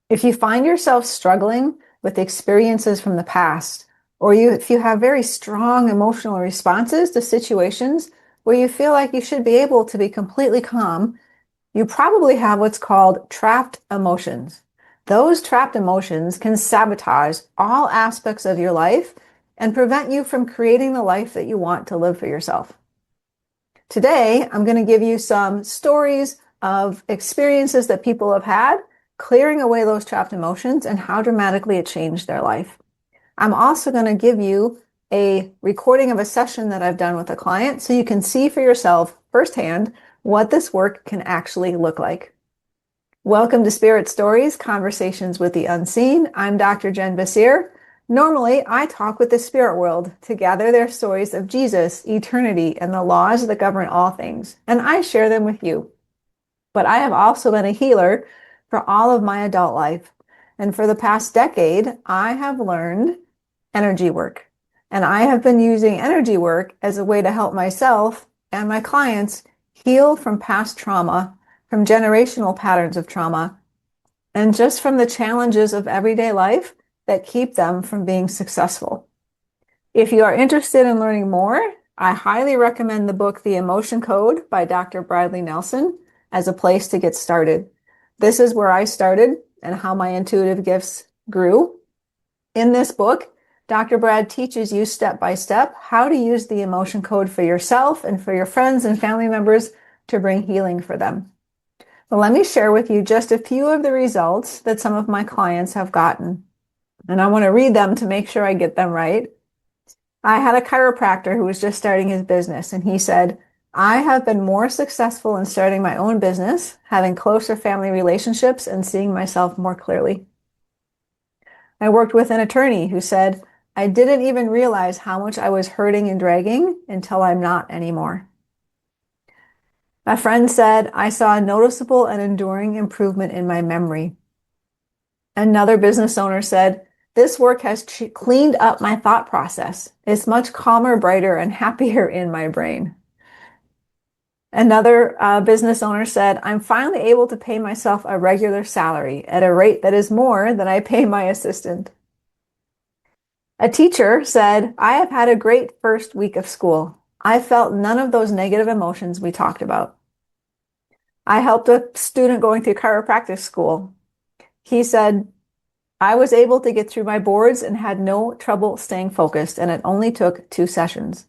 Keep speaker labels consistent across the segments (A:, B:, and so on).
A: If you find yourself struggling with experiences from the past, or if you have very strong emotional responses to situations where you feel like you should be able to be completely calm, you probably have what's called trapped emotions. Those trapped emotions can sabotage all aspects of your life and prevent you from creating the life that you want to live for yourself. Today, I'm going to give you some stories of experiences that people have had, clearing away those trapped emotions and how dramatically it changed their life. I'm also going to give you a recording of a session that I've done with a client so you can see for yourself firsthand what this work can actually look like. Welcome to Spirit Stories, Conversations with the Unseen. I'm Dr. Jen Bessire. Normally, I talk with the spirit world to gather their stories of Jesus, eternity, and the laws that govern all things, and I share them with you. But I have also been a healer for all of my adult life. And for the past decade, I have learned energy work. And I have been using energy work as a way to help myself and my clients heal from past trauma, from generational patterns of trauma, and just from the challenges of everyday life that keep them from being successful. If you are interested in learning more, I highly recommend the book The Emotion Code by Dr. Bradley Nelson as a place to get started. This is where I started and how my intuitive gifts grew. In this book, Dr. Brad teaches you step by step how to use the emotion code for yourself and for your friends and family members to bring healing for them. Well, let me share with you just a few of the results that some of my clients have gotten. And I want to read them to make sure I get them right. I had a chiropractor who was just starting his business, and he said, I have been more successful in starting my own business, having closer family relationships, and seeing myself more clearly. I worked with an attorney who said, I didn't even realize how much I was hurting and dragging until I'm not anymore. A friend said, I saw a noticeable and enduring improvement in my memory. Another business owner said, this work has cleaned up my thought process. It's much calmer, brighter, and happier in my brain. Another business owner said, I'm finally able to pay myself a regular salary at a rate that is more than I pay my assistant. A teacher said, I have had a great first week of school. I felt none of those negative emotions we talked about. I helped a student going through chiropractic school. He said, I was able to get through my boards and had no trouble staying focused, and it only took 2 sessions.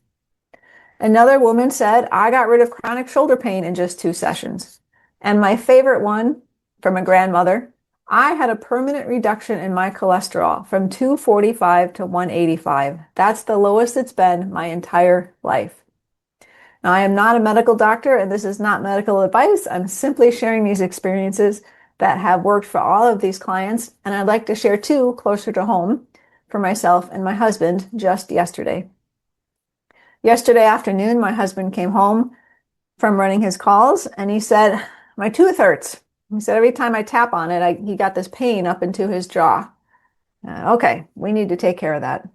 A: Another woman said, I got rid of chronic shoulder pain in just 2 sessions. And my favorite one from a grandmother, I had a permanent reduction in my cholesterol from 245 to 185. That's the lowest it's been my entire life. Now, I am not a medical doctor, and this is not medical advice. I'm simply sharing these experiences that have worked for all of these clients, and I'd like to share 2 closer to home for myself and my husband just yesterday. Yesterday afternoon, my husband came home from running his calls, and he said, my tooth hurts. He said, every time I tap on it, he got this pain up into his jaw. Okay, we need to take care of that.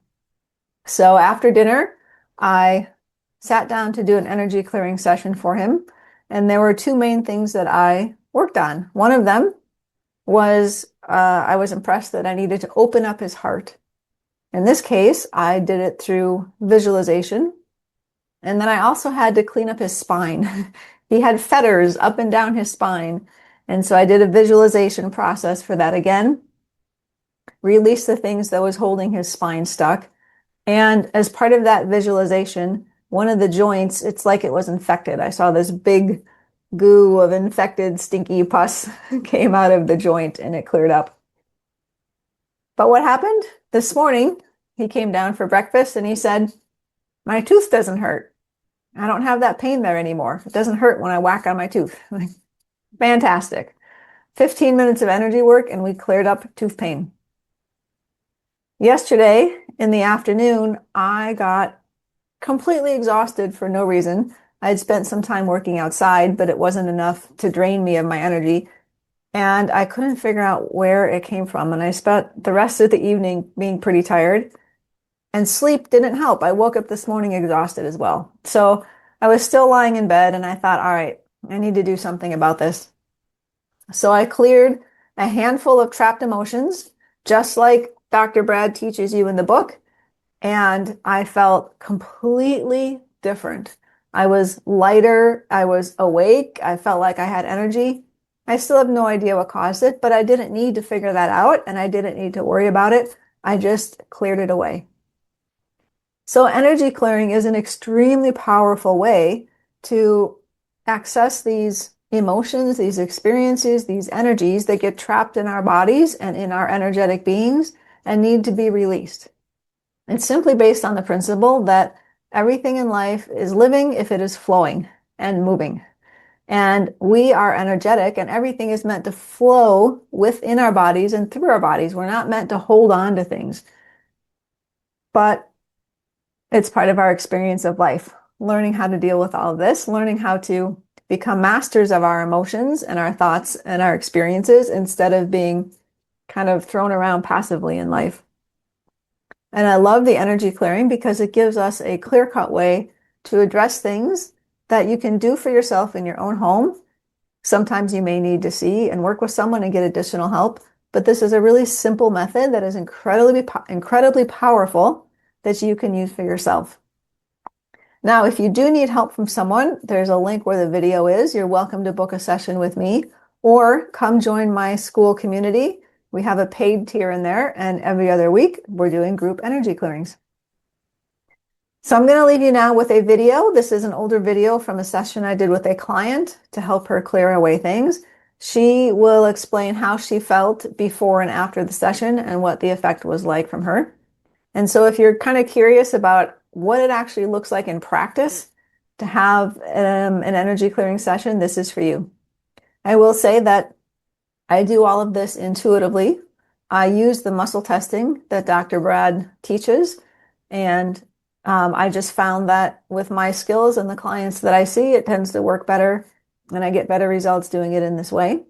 A: So after dinner, I sat down to do an energy clearing session for him, and there were 2 main things that I worked on. One of them was I was impressed that I needed to open up his heart. In this case, I did it through visualization. And then I also had to clean up his spine. He had feathers up and down his spine. And so I did a visualization process for that again. Release the things that was holding his spine stuck. And as part of that visualization, one of the joints, it's like it was infected. I saw this big goo of infected, stinky pus came out of the joint, and it cleared up. But what happened? This morning, he came down for breakfast and he said, my tooth doesn't hurt. I don't have that pain there anymore. It doesn't hurt when I whack on my tooth. Fantastic. 15 minutes of energy work and we cleared up tooth pain. Yesterday in the afternoon, I got completely exhausted for no reason. I had spent some time working outside, but it wasn't enough to drain me of my energy. And I couldn't figure out where it came from. And I spent the rest of the evening being pretty tired. And sleep didn't help. I woke up this morning exhausted as well. So I was still lying in bed and I thought, all right, I need to do something about this. So I cleared a handful of trapped emotions, just like Dr. Brad teaches you in the book. And I felt completely different. I was lighter. I was awake. I felt like I had energy. I still have no idea what caused it, but I didn't need to figure that out and I didn't need to worry about it. I just cleared it away. So energy clearing is an extremely powerful way to access these emotions, these experiences, these energies that get trapped in our bodies and in our energetic beings and need to be released. It's simply based on the principle that everything in life is living if it is flowing and moving. And we are energetic and everything is meant to flow within our bodies and through our bodies. We're not meant to hold on to things. But it's part of our experience of life, learning how to deal with all of this, learning how to become masters of our emotions and our thoughts and our experiences instead of being kind of thrown around passively in life. And I love the energy clearing because it gives us a clear-cut way to address things that you can do for yourself in your own home. Sometimes you may need to see and work with someone and get additional help, but this is a really simple method that is incredibly powerful that you can use for yourself. Now, if you do need help from someone, there's a link where the video is. You're welcome to book a session with me or come join my school community. We have a paid tier in there, and every other week we're doing group energy clearings. So I'm going to leave you now with a video. This is an older video from a session I did with a client to help her clear away things. She will explain how she felt before and after the session and what the effect was like from her. And so if you're kind of curious about what it actually looks like in practice to have an energy clearing session, this is for you. I will say that I do all of this intuitively. I use the muscle testing that Dr. Brad teaches, and I just found that with my skills and the clients that I see, it tends to work better, and I get better results doing it in this way.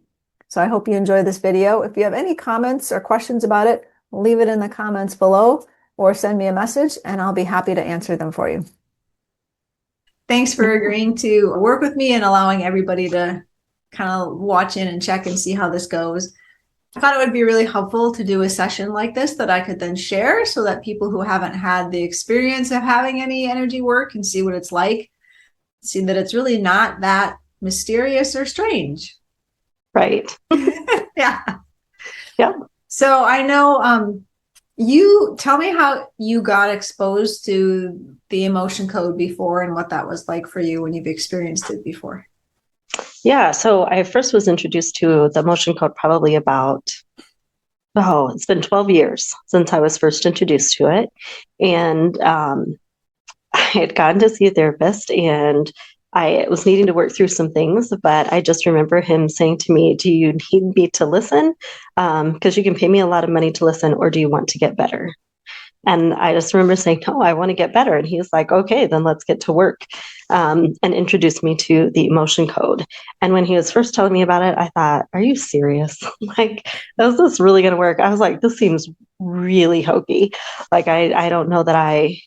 A: So I hope you enjoy this video. If you have any comments or questions about it, leave it in the comments below or send me a message, and I'll be happy to answer them for you. Thanks for agreeing to work with me and allowing everybody to kind of watch in and check and see how this goes. I thought it would be really helpful to do a session like this that I could then share so that people who haven't had the experience of having any energy work can see what it's like, see that it's really not that mysterious or strange.
B: Right.
A: Yeah.
B: Yep.
A: So I know you tell me how you got exposed to the emotion code before and what that was like for you when you've experienced it before.
B: Yeah, so I first was introduced to the emotion code probably about, it's been 12 years since I was first introduced to it. And I had gone to see a therapist and I was needing to work through some things, but I just remember him saying to me, do you need me to listen? Because you can pay me a lot of money to listen, or do you want to get better? And I just remember saying, no, I want to get better. And he was like, okay, then let's get to work, and introduced me to the emotion code. And when he was first telling me about it, I thought, are you serious? Like, is this really going to work? I was like, this seems really hokey. Like, I don't know that I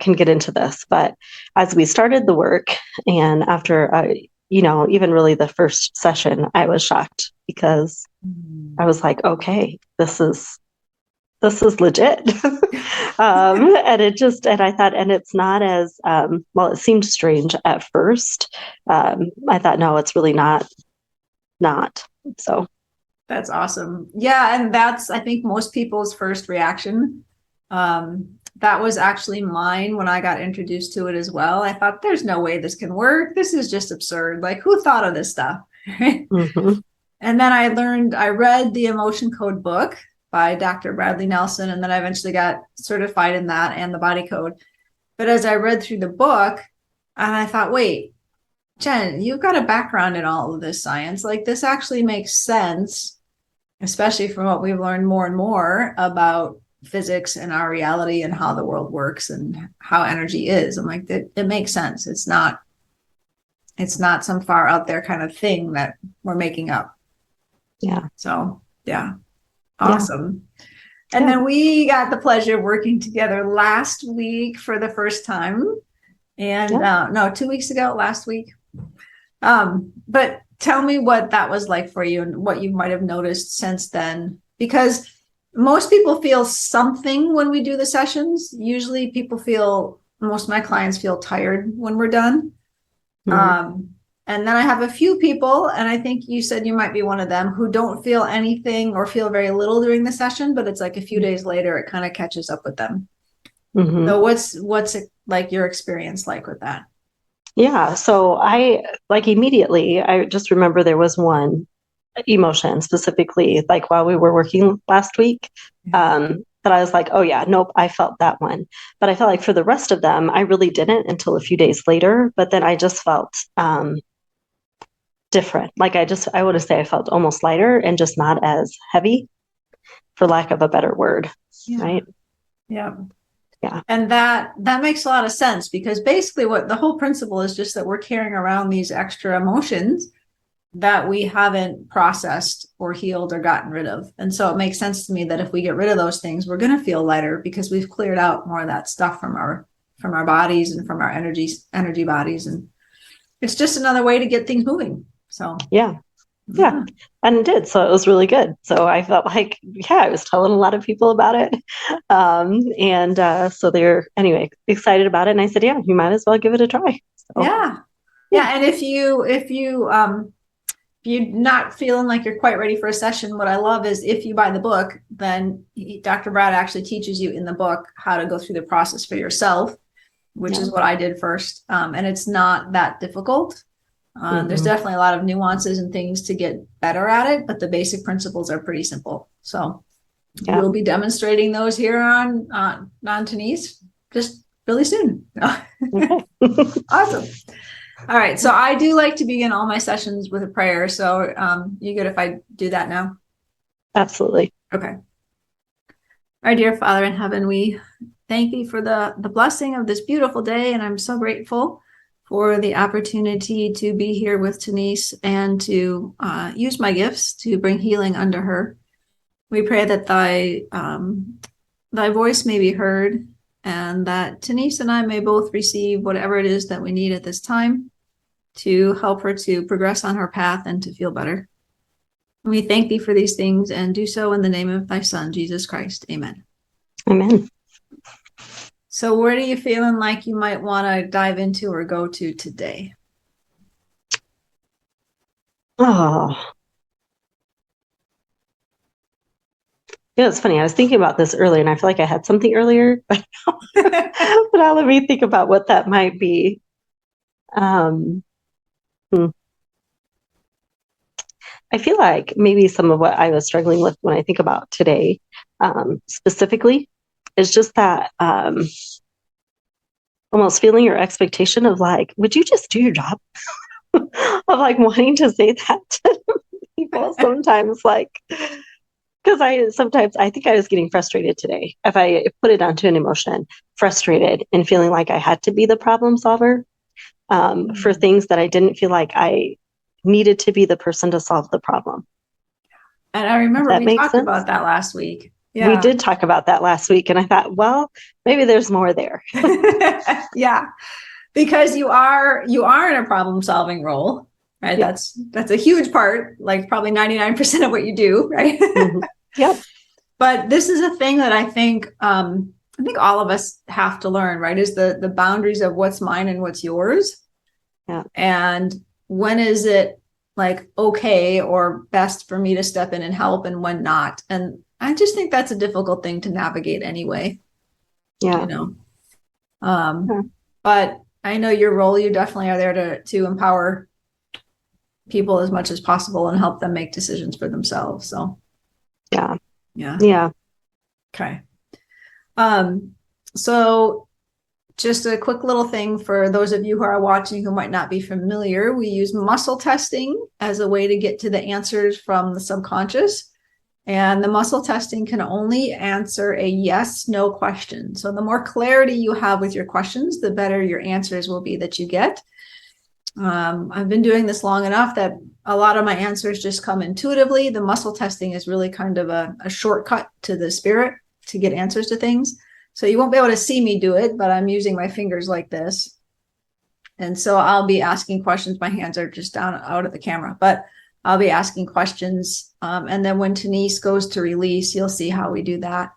B: can get into this. But as we started the work, and after, even really the first session, I was shocked because I was like, okay, this is legit. And I thought, and it's not as, it seemed strange at first. I thought, no, it's really not. So.
A: That's awesome. Yeah. And that's, I think, most people's first reaction. That was actually mine when I got introduced to it as well. I thought, there's no way this can work. This is just absurd. Like, who thought of this stuff?
B: Mm-hmm.
A: And then I read the Emotion Code book by Dr. Bradley Nelson, and then I eventually got certified in that and the body code. But as I read through the book, and I thought, wait, Jen, you've got a background in all of this science. Like, this actually makes sense, especially from what we've learned more and more about physics and our reality and how the world works and how energy is. I'm like, it makes sense. It's not some far out there kind of thing that we're making up.
B: Yeah.
A: So, yeah. Awesome. Yeah. And then we got the pleasure of working together last week for the first time. And 2 weeks ago, last week. But tell me what that was like for you and what you might have noticed since then. Because most people feel something when we do the sessions. Usually most of my clients feel tired when we're done.
B: Mhm.
A: And then I have a few people, and I think you said you might be one of them, who don't feel anything or feel very little during the session, but it's like a few days later, it kind of catches up with them.
B: Mhm.
A: So what's it like your experience like with that?
B: Yeah. So I like immediately, I just remember there was one emotion specifically, like while we were working last week, that I was like, oh yeah, nope, I felt that one. But I felt like for the rest of them, I really didn't until a few days later. But then I just felt different. Like I want to say I felt almost lighter and just not as heavy, for lack of a better word.
A: Yeah.
B: Right.
A: Yeah.
B: Yeah.
A: And that makes a lot of sense, because basically what the whole principle is just that we're carrying around these extra emotions that we haven't processed or healed or gotten rid of. And so it makes sense to me that if we get rid of those things, we're going to feel lighter, because we've cleared out more of that stuff from our bodies and from our energy bodies. And it's just another way to get things moving. So
B: Yeah. Yeah.
A: yeah.
B: And it did. So it was really good. So I felt like, yeah, I was telling a lot of people about it. And so they're, anyway, excited about it. And I said, yeah, you might as well give it a try. So,
A: Yeah.
B: yeah.
A: Yeah. And if you're not feeling like you're quite ready for a session, what I love is if you buy the book, then Dr. Brad actually teaches you in the book how to go through the process for yourself, which
B: Yeah.
A: is what I did first. And it's not that difficult. There's
B: Mm-mm.
A: definitely a lot of nuances and things to get better at it, but the basic principles are pretty simple. So
B: Yeah.
A: we'll be demonstrating those here on Tanise just really soon.
B: Okay.
A: Awesome. All right. So I do like to begin all my sessions with a prayer. So you good if I do that now?
B: Absolutely.
A: Okay. Our dear Father in heaven, we thank you for the blessing of this beautiful day. And I'm so grateful for the opportunity to be here with Tanise and to use my gifts to bring healing unto her. We pray that thy voice may be heard, and that Tanise and I may both receive whatever it is that we need at this time to help her to progress on her path and to feel better. We thank thee for these things and do so in the name of thy Son, Jesus Christ. Amen.
B: Amen.
A: So, where are you feeling like you might want to dive into or go to today?
B: Oh, yeah, it's funny. I was thinking about this earlier and I feel like I had something earlier, but now let me think about what that might be. Um, hmm. I feel like maybe some of what I was struggling with when I think about today, specifically, is just that almost feeling your expectation of like, would you just do your job? Of like wanting to say that to people sometimes, like, because I think I was getting frustrated today. If I put it onto an emotion, frustrated and feeling like I had to be the problem solver for things that I didn't feel like I needed to be the person to solve the problem.
A: And I
B: If
A: remember
B: that
A: we
B: makes
A: talked
B: sense.
A: about that last week.
B: We
A: Yeah.
B: did talk about that last week, and I thought, well, maybe there's more there.
A: Yeah. Because you are in a problem solving role, right?
B: Yeah.
A: That's a huge part, like probably 99% of what you do, right?
B: Mm-hmm. Yep.
A: But this is a thing that I think all of us have to learn, right? Is the boundaries of what's mine and what's yours.
B: Yeah.
A: And when is it like okay or best for me to step in and help, and when not? And I just think that's a difficult thing to navigate anyway, you
B: Yeah.
A: know.
B: Yeah.
A: But I know your role, you definitely are there to empower people as much as possible and help them make decisions for themselves. So
B: Yeah.
A: yeah.
B: Yeah.
A: Okay. Um, so just a quick little thing for those of you who are watching who might not be familiar, we use muscle testing as a way to get to the answers from the subconscious. And the muscle testing can only answer a yes, no question. So the more clarity you have with your questions, the better your answers will be that you get. I've been doing this long enough that a lot of my answers just come intuitively. The muscle testing is really kind of a shortcut to the spirit to get answers to things. So you won't be able to see me do it, but I'm using my fingers like this. And so I'll be asking questions. My hands are just down out of the camera, but I'll be asking questions. And then when Tanise goes to release, you'll see how we do that.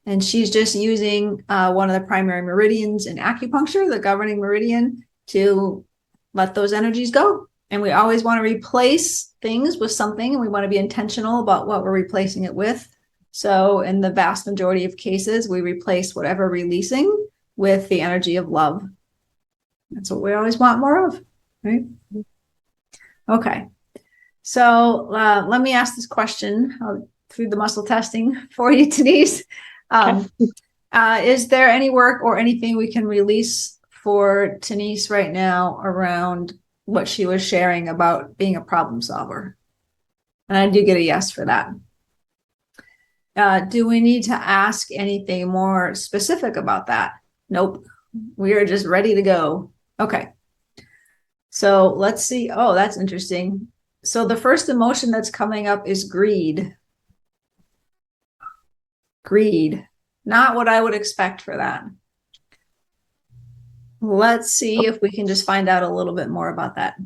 A: And she's just using one of the primary meridians in acupuncture, the governing meridian, to let those energies go. And we always want to replace things with something, and we want to be intentional about what we're replacing it with. So in the vast majority of cases, we replace whatever releasing with the energy of love. That's what we always want more of, right? Okay. So let me ask this question through the muscle testing for you, Tanise. Is there any work or anything we can release for Tanise right now around what she was sharing about being a problem solver? And I do get a yes for that. Do we need to ask anything more specific about that? Nope. We are just ready to go. Okay. So let's see. Oh, that's interesting. So the first emotion that's coming up is greed. Greed. Not what I would expect for that. Let's see if we can just find out a little bit more about that.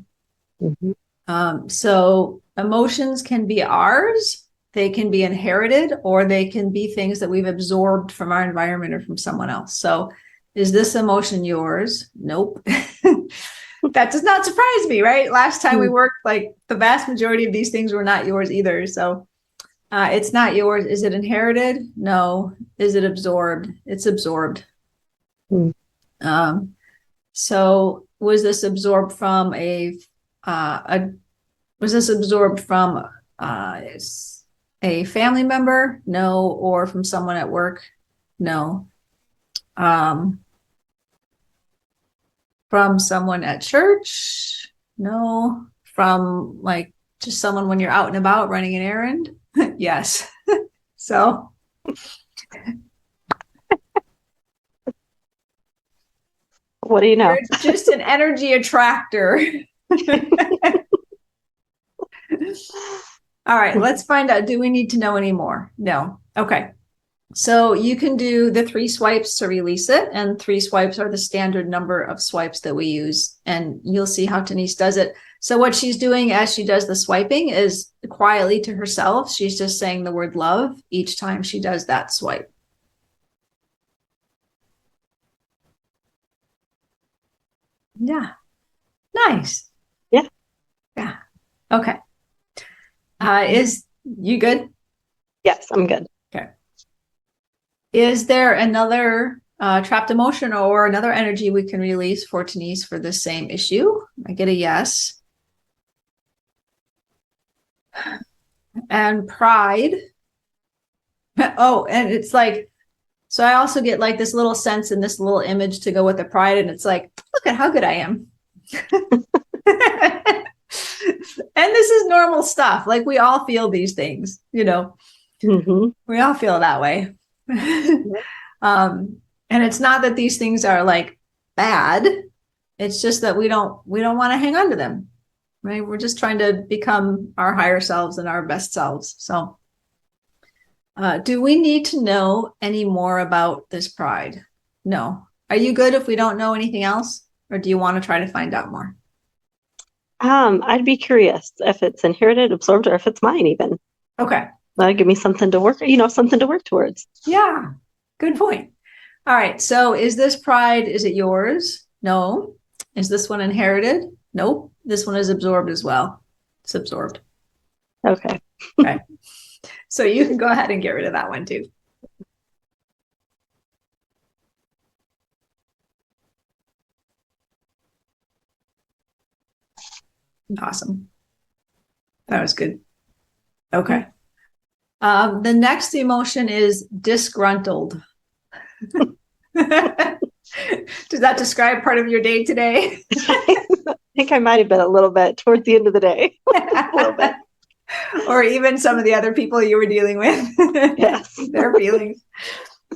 A: Mm-hmm. So emotions can be ours, they can be inherited, or they can be things that we've absorbed from our environment or from someone else. So is this emotion yours? Nope. That does not surprise me, right? Last time we worked, like the vast majority of these things were not yours either. So it's not yours. Is it inherited? No. Is it absorbed? It's absorbed. So was this absorbed from a family member? No. Or from someone at work? No. From someone at church? No. From like just someone when you're out and about running an errand? Yes. So
B: what do you know?
A: You're just an energy attractor. All right, let's find out. Do we need to know any more? No. Okay. So you can do the 3 swipes to release it, and 3 swipes are the standard number of swipes that we use, and you'll see how Tanise does it. So what she's doing as she does the swiping is quietly to herself, she's just saying the word love each time she does that swipe. Yeah. Nice.
B: Yeah.
A: Yeah. Okay. Is you good?
B: Yes, I'm good.
A: Okay. Is there another trapped emotion or another energy we can release for Tanise for the same issue? I get a yes. And pride. Oh, and it's like, so I also get like this little sense in this little image to go with the pride. And it's like, look at how good I am. And this is normal stuff. Like we all feel these things, you know, we all feel that way. And it's not that these things are like bad. It's just that we don't want to hang on to them, right? We're just trying to become our higher selves and our best selves. So do we need to know any more about this pride? No. Are you good if we don't know anything else? Or do you want to try to find out more?
B: I'd be curious if it's inherited, absorbed, or if it's mine even.
A: Okay.
B: That'd give me something to work, something to work towards.
A: Yeah. Good point. All right. So is this pride, is it yours? No. Is this one inherited? Nope. This one is absorbed as well. It's absorbed.
B: Okay.
A: Okay. So you can go ahead and get rid of that one too. Awesome. That was good. Okay. The next emotion is disgruntled. Does that describe part of your day today?
B: I think I might have been a little bit towards the end of the day. A little bit.
A: Or even some of the other people you were dealing with.
B: Yes.
A: Their feelings.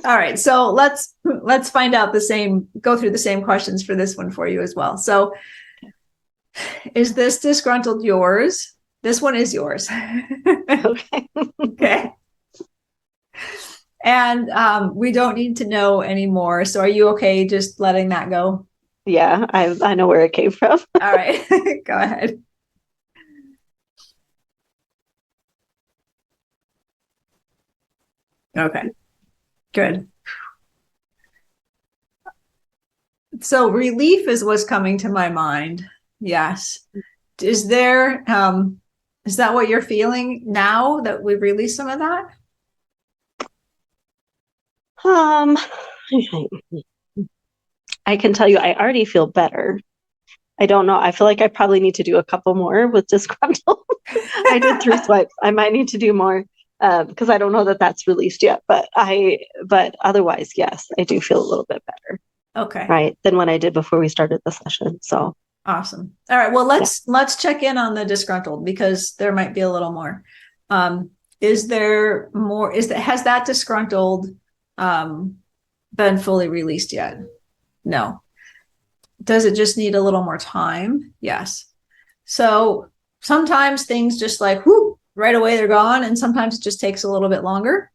A: All right. So let's find out go through the same questions for this one for you as well. So is this disgruntled yours? This one is yours.
B: Okay.
A: Okay. And we don't need to know anymore. So are you okay just letting that go?
B: Yeah, I know where it came from.
A: All right, go ahead. Okay, good. So relief is what's coming to my mind. Yes. Is there, is that what you're feeling now that we've released some of that?
B: Um, I can tell you, I already feel better. I don't know. I feel like I probably need to do a couple more with disgruntled. I did 3 swipes. I might need to do more because I don't know that that's released yet. But otherwise, yes, I do feel a little bit better,
A: Okay,
B: right, than what I did before we started the session. So
A: awesome. All right, well,
B: yeah.
A: let's check in on the disgruntled because there might be a little more. Is there more, has that disgruntled been fully released yet? No. Does it just need a little more time? Yes. So sometimes things just like whoo, right away they're gone, and sometimes it just takes a little bit longer.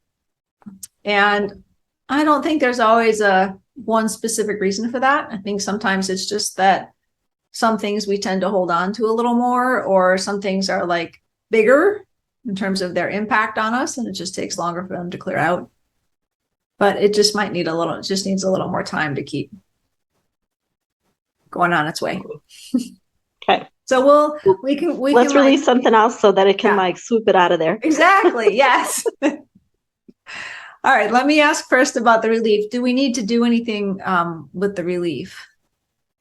A: And I don't think there's always a one specific reason for that. I think sometimes it's just that some things we tend to hold on to a little more, or some things are like bigger in terms of their impact on us, and it just takes longer for them to clear out. But it just might need a little, it just needs a little more time to keep going on its way.
B: Okay.
A: So we
B: Let's
A: can like,
B: release something else so that it can
A: yeah,
B: like swoop it out of there.
A: exactly. Yes. All right. Let me ask first about the relief. Do we need to do anything with the relief?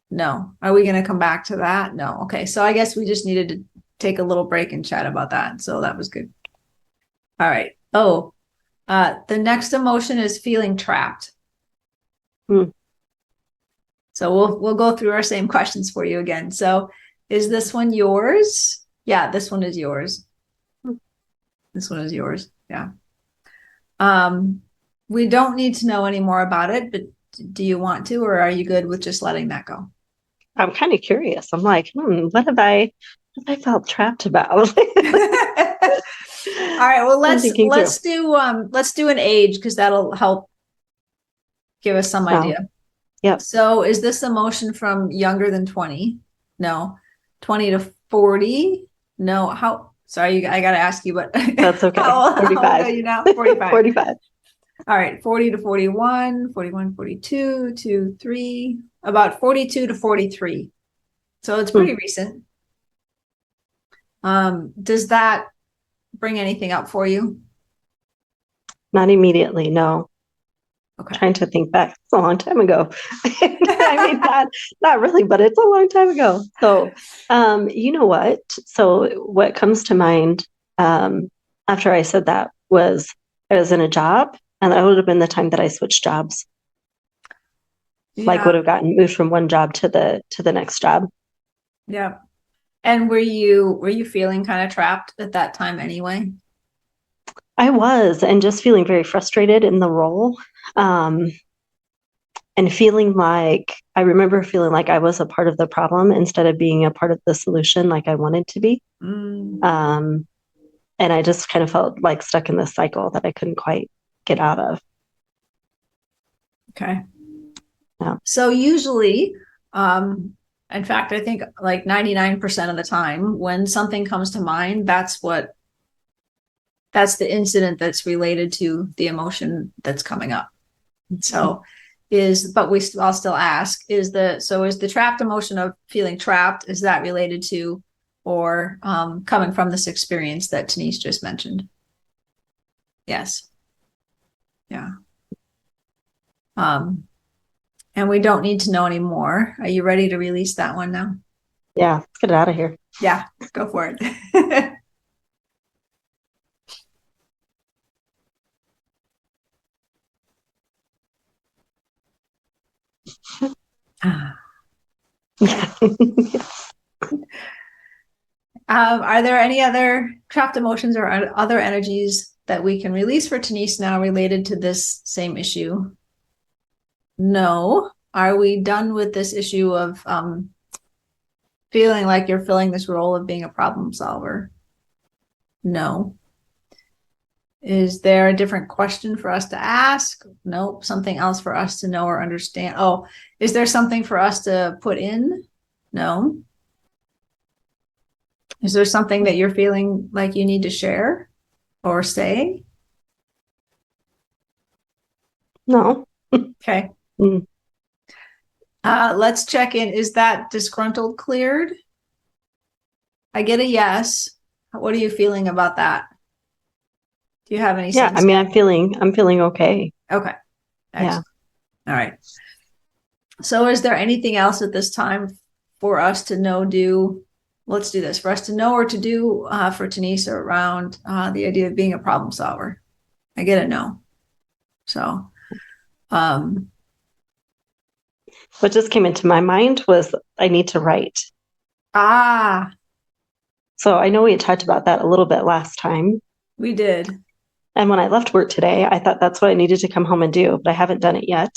A: No. Are we going to come back to that? No. Okay. So I guess we just needed to take a little break and chat about that. So that was good. All right. Oh, the next emotion is feeling trapped.
B: Hmm.
A: So we'll go through our same questions for you again. So is this one yours? Yeah, this one is yours. This one is yours. Yeah. Um, we don't need to know any more about it, but do you want to, or are you good with just letting that go?
B: I'm kind of curious. I'm like, what have I felt trapped about?
A: All right, well
B: I'm thinking through.
A: let's do an age because that'll help give us some
B: Oh,
A: idea.
B: yep.
A: So is this emotion from younger than 20? No. 20 to 40? No. How sorry, I gotta ask you, but
B: That's okay.
A: how old
B: 45.
A: are you now? 45.
B: 45.
A: All right, 40 to 41, 41, 42, 2, 3, about 42 to 43. So it's
B: Hmm.
A: pretty recent. Does that bring anything up for you?
B: Not immediately, no.
A: Okay.
B: Trying to think back. It's a long time ago. I mean, not really, but it's a long time ago. So, you know what? So, what comes to mind after I said that was I was in a job, and that would have been the time that I switched jobs. Like,
A: Yeah,
B: would have gotten moved from one job to the next job.
A: yeah. And were you feeling kind of trapped at that time anyway?
B: I was, and just feeling very frustrated in the role. Um, and feeling like I remember feeling like I was a part of the problem instead of being a part of the solution like I wanted to be.
A: Mm,
B: Um, and I just kind of felt like stuck in this cycle that I couldn't quite get out of.
A: okay.
B: Yeah.
A: So usually, um, in fact, I think like 99% of the time when something comes to mind, that's the incident that's related to the emotion that's coming up. So I'll still ask, is the trapped emotion of feeling trapped, is that related to or coming from this experience that Tanise just mentioned? Yes. Yeah. Um, and we don't need to know anymore. Are you ready to release that one now?
B: Yeah, let's get it out of here.
A: Yeah, go for it. Are there any other trapped emotions or other energies that we can release for Tanise now related to this same issue? No. Are we done with this issue of feeling like you're filling this role of being a problem solver? No. Is there a different question for us to ask? Nope. Something else for us to know or understand? Oh, is there something for us to put in? No. Is there something that you're feeling like you need to share or say?
B: No.
A: Okay.
B: Mm.
A: Let's check in. Is that disgruntled cleared? I get a yes. What are you feeling about that? Do you have any
B: Yeah, I
A: sense?
B: mean, I'm feeling okay.
A: Okay.
B: Yeah.
A: Excellent. All right. So is there anything else at this time for us to know, do? Let's do this for us to know or to do for Tanise around the idea of being a problem solver. I get a no. So, um,
B: What just came into my mind was I need to write.
A: ah,
B: So I know we had talked about that a little bit last time.
A: we did.
B: And when I left work today, I thought that's what I needed to come home and do, but I haven't done it yet.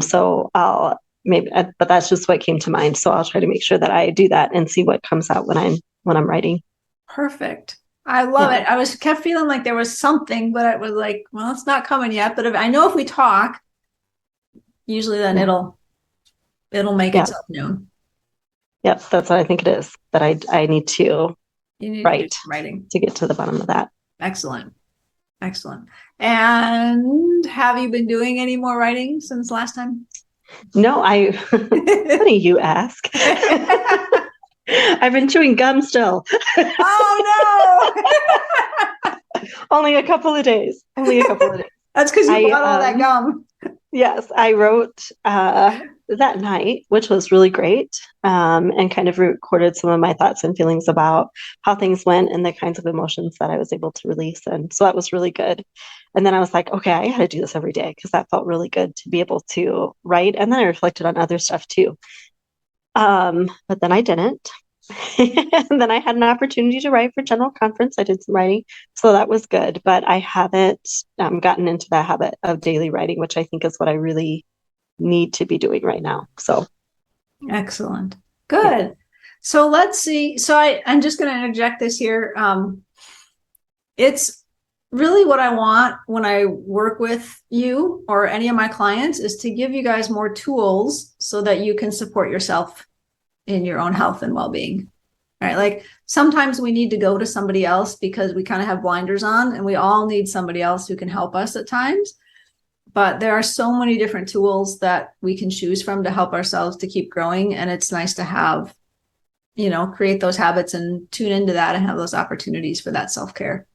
B: So I'll maybe, but that's just what came to mind. So I'll try to make sure that I do that and see what comes out when I'm writing.
A: Perfect. I love
B: Yeah.
A: it. I was kept feeling like there was something, but it was like, well, it's not coming yet. But I know if we talk, usually then
B: Yeah.
A: it'll make
B: Yeah.
A: itself known.
B: Yep. That's what I think it is. That I need to
A: You need to do
B: write
A: some writing.
B: to get to the bottom of that.
A: Excellent. Excellent. And have you been doing any more writing since last time?
B: No, funny you ask. I've been chewing gum still.
A: Oh no!
B: Only a couple of days. Only a couple of days.
A: That's because you
B: I
A: bought all that gum.
B: Yes, I wrote that night, which was really great, and kind of recorded some of my thoughts and feelings about how things went and the kinds of emotions that I was able to release. And so that was really good. And then I was like, okay, I got to do this every day because that felt really good to be able to write. And then I reflected on other stuff too. But then I didn't. And then I had an opportunity to write for general conference. I did some writing, so that was good. But I haven't gotten into that habit of daily writing, which I think is what I really need to be doing right now. So,
A: Excellent.
B: yeah,
A: Good. So let's see. So I'm just going to interject this here. It's really what I want when I work with you or any of my clients is to give you guys more tools so that you can support yourself in your own health and well-being. Right? Like sometimes we need to go to somebody else because we kind of have blinders on and we all need somebody else who can help us at times. But there are so many different tools that we can choose from to help ourselves to keep growing. And it's nice to have, create those habits and tune into that and have those opportunities for that self-care.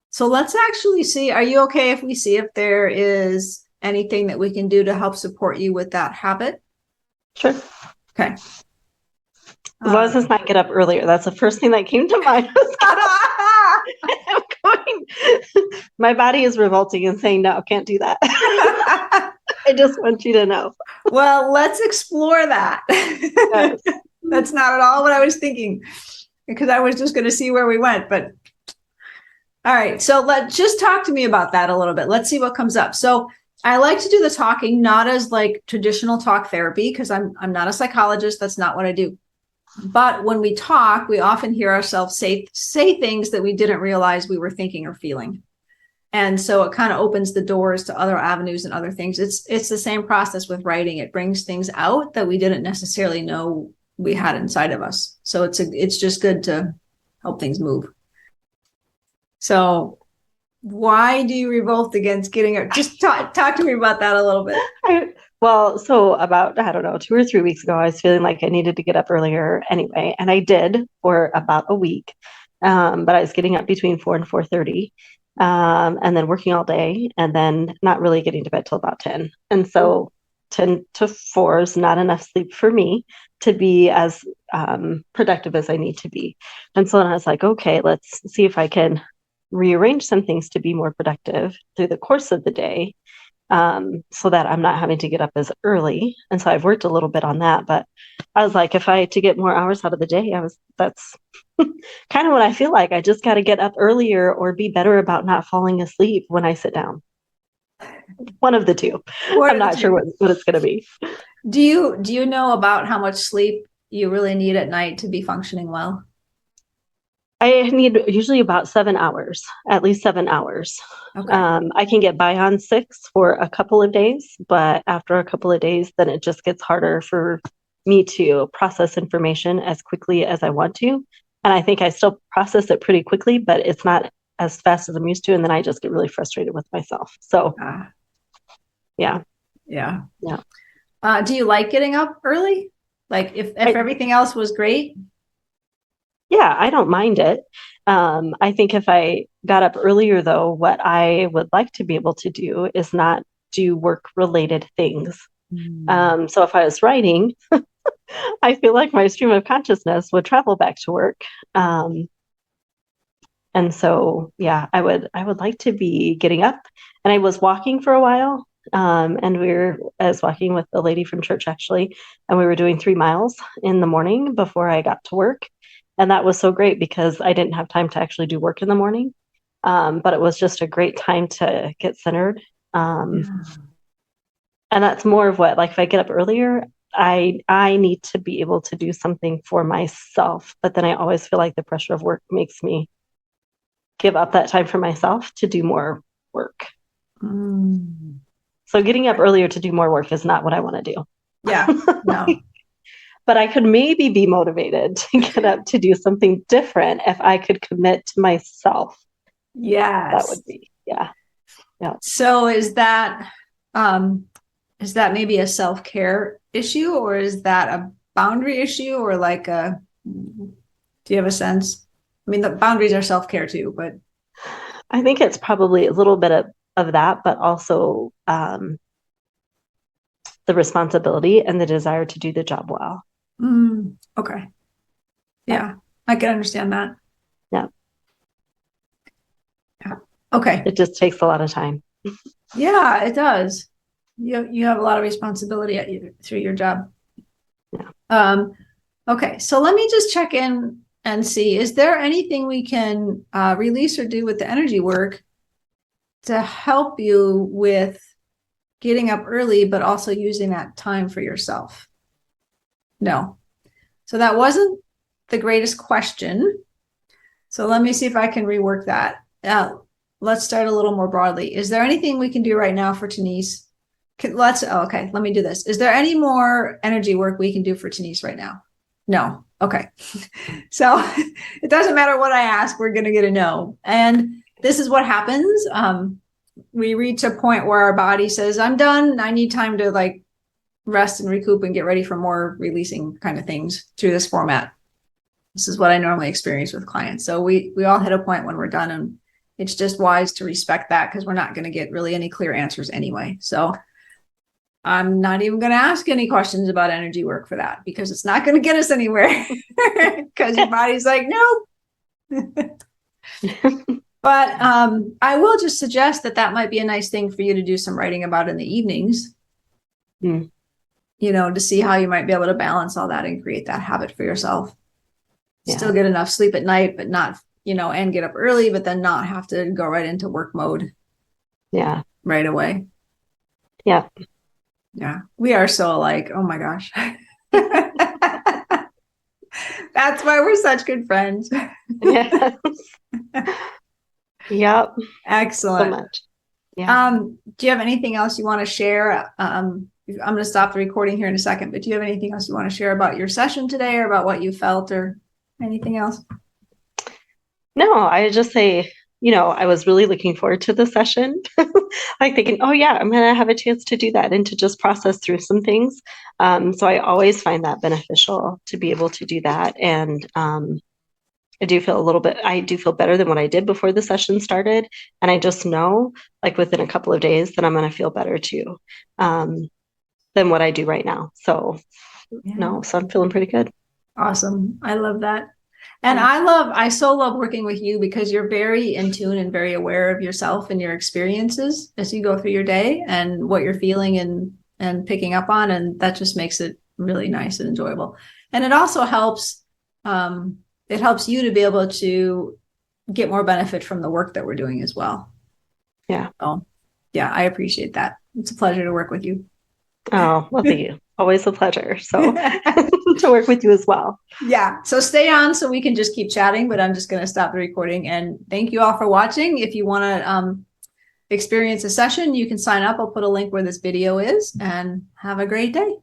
A: So let's actually see, are you okay if we see if there is anything that we can do to help support you with that habit?
B: sure.
A: Okay.
B: As long as it's not get up earlier. That's the first thing that came to mind. I'm going, my body is revolting and saying, no, can't do that. I just want you to know.
A: Well, let's explore that.
B: Yes.
A: That's not at all what I was thinking because I was just going to see where we went. But all right, so just talk to me about that a little bit. Let's see what comes up. So I like to do the talking, not as like traditional talk therapy because I'm not a psychologist. That's not what I do. But when we talk, we often hear ourselves say things that we didn't realize we were thinking or feeling. And so it kind of opens the doors to other avenues and other things. It's the same process with writing. It brings things out that we didn't necessarily know we had inside of us. So it's just good to help things move. So why do you revolt against getting it? Just talk to me about that a little bit.
B: Well, so about, I don't know, 2 or 3 weeks ago, I was feeling like I needed to get up earlier anyway. And I did for about a week. But I was getting up between 4 and 4:30, and then working all day and then not really getting to bed till about 10. And so 10 to 4 is not enough sleep for me to be as productive as I need to be. And so then I was like, okay, let's see if I can rearrange some things to be more productive through the course of the day, so that I'm not having to get up as early. And so I've worked a little bit on that, but I was like, if I had to get more hours out of the day, that's kind of what I feel like. I just got to get up earlier or be better about not falling asleep when I sit down. One of the two. I'm not sure what it's going to be.
A: Do you know about how much sleep you really need at night to be functioning well?
B: I need usually about 7 hours, at least 7 hours.
A: Okay.
B: I can get by on 6 for a couple of days, but after a couple of days, then it just gets harder for me to process information as quickly as I want to. And I think I still process it pretty quickly, but it's not as fast as I'm used to. And then I just get really frustrated with myself. So,
A: Ah,
B: yeah,
A: yeah.
B: yeah.
A: Do you like getting up early? Like if
B: I,
A: everything else was great?
B: yeah, I don't mind it. I think if I got up earlier, though, what I would like to be able to do is not do work related things.
A: Mm.
B: So if I was writing, I feel like my stream of consciousness would travel back to work. Um, and so, yeah, I would like to be getting up. And I was walking for a while, and I was walking with a lady from church actually, and we were doing 3 miles in the morning before I got to work. And that was so great because I didn't have time to actually do work in the morning. But it was just a great time to get centered. Um,
A: Yeah.
B: and that's more of what, like, if I get up earlier, I need to be able to do something for myself. But then I always feel like the pressure of work makes me give up that time for myself to do more work.
A: Mm.
B: So getting up earlier to do more work is not what I want to
A: Yeah.
B: do.
A: No.
B: But I could maybe be motivated to get up to do something different if I could commit to myself. That
A: Yes.
B: would be, yeah, yeah.
A: So um is that maybe a self-care issue, or is that a boundary issue, or like a, do you have a sense? I mean, the boundaries are self-care too, but
B: I think it's probably a little bit of that, but also the responsibility and the desire to do the job well.
A: okay.
B: Yeah,
A: Yeah, I can understand that.
B: yeah.
A: Yeah. Okay.
B: It just takes a lot of time.
A: Yeah, it does. You have a lot of responsibility through your job.
B: Yeah.
A: Um, okay, so let me just check in and see, is there anything we can release or do with the energy work to help you with getting up early, but also using that time for yourself? No. So that wasn't the greatest question. So let me see if I can rework that. Let's start a little more broadly. Is there anything we can do right now for Tanise? Okay, let me do this. Is there any more energy work we can do for Tanise right now? No. Okay. So it doesn't matter what I ask, we're going to get a no. And this is what happens. We reach a point where our body says, I'm done. I need time to like rest and recoup and get ready for more releasing kind of things through this format. This is what I normally experience with clients. So we all hit a point when we're done, and it's just wise to respect that because we're not going to get really any clear answers anyway. So I'm not even going to ask any questions about energy work for that because it's not going to get us anywhere because your body's like, nope. But I will just suggest that that might be a nice thing for you to do some writing about in the evenings,
B: Mm.
A: to see how you might be able to balance all that and create that habit for yourself. Still
B: Yeah.
A: get enough sleep at night, but not, and get up early, but then not have to go right into work mode
B: Yeah.
A: right away.
B: Yeah.
A: Yeah. We are so alike. Oh my gosh. That's why we're such good friends.
B: Yeah. Yep. So
A: Excellent.
B: much. Yeah.
A: Do you have anything else you want to share? I'm going to stop the recording here in a second, but do you have anything else you want to share about your session today or about what you felt or anything else?
B: No, I just say, I was really looking forward to the session, like thinking, oh yeah, I'm gonna have a chance to do that and to just process through some things. So I always find that beneficial to be able to do that. And I do feel better than what I did before the session started. And I just know, like within a couple of days, that I'm gonna feel better too, than what I do right now. So
A: Yeah.
B: no, so I'm feeling pretty good.
A: Awesome. I love that. And
B: Yeah.
A: I so love working with you because you're very in tune and very aware of yourself and your experiences as you go through your day and what you're feeling and picking up on. And that just makes it really nice and enjoyable. And it helps you to be able to get more benefit from the work that we're doing as well.
B: Yeah.
A: So yeah, I appreciate that. It's a pleasure to work with you.
B: Oh, well, thank you. Always a pleasure. So to work with you as well.
A: Yeah. So stay on so we can just keep chatting, but I'm just going to stop the recording. And thank you all for watching. If you want to experience a session, you can sign up. I'll put a link where this video is, and have a great day.